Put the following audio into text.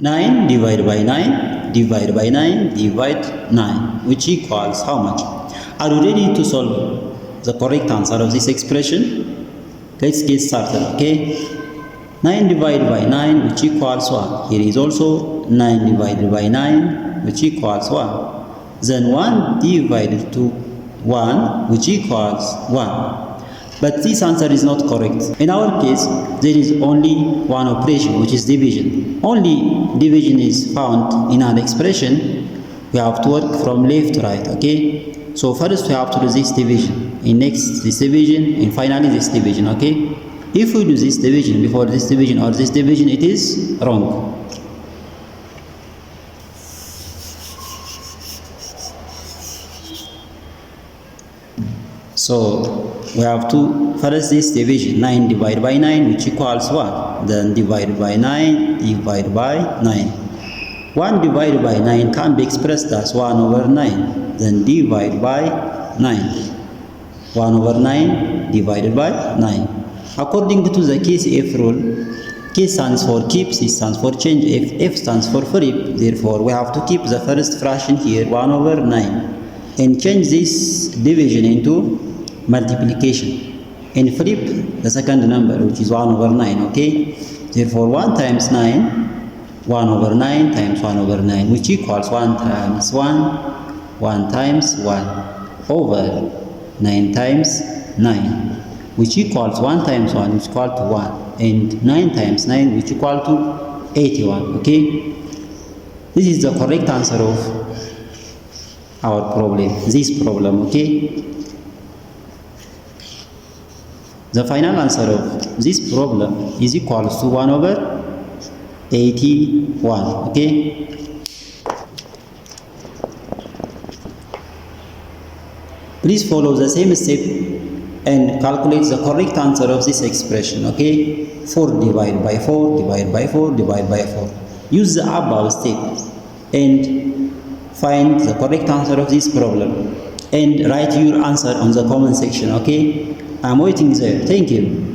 9 divided by 9 divided by 9 divide 9, which equals how much? Are you ready to solve the correct answer of this expression? Let's get started, okay? 9 divided by 9, which equals 1. Here is also 9 divided by 9, which equals 1. Then 1 divided to 1, which equals 1. But this answer is not correct. In our case, there is only one operation, which is division. Only division is found in an expression. We have to work from left to right, okay? So first we have to do this division, and next this division, and finally this division, okay? If we do this division before this division or this division, it is wrong. So we have to first this division, 9 divided by 9, which equals 1. Then divided by 9 divided by 9. 1 divided by 9 can be expressed as 1 over 9. Then divide by 9. 1 over 9 divided by 9. According to the case F rule, K stands for keep, C stands for change, F stands for flip. Therefore, we have to keep the first fraction here, 1 over 9. And change this division into multiplication. And flip the second number, which is 1 over 9, okay? Therefore, 1 times 9, 1 over 9 times 1 over 9, which equals 1 times 1, 1 times 1, over 9 times 9, which equals 1 times 1, which equals to 1, and 9 times 9, which equals to 81, okay? This is the correct answer of our problem, this problem, okay? The final answer of this problem is equals to 1 over 81, okay? Please follow the same step and calculate the correct answer of this expression, okay? 4 divided by 4, divided by 4, divided by 4. Use the above step and find the correct answer of this problem and write your answer on the comment section, okay? I'm waiting there. Thank you.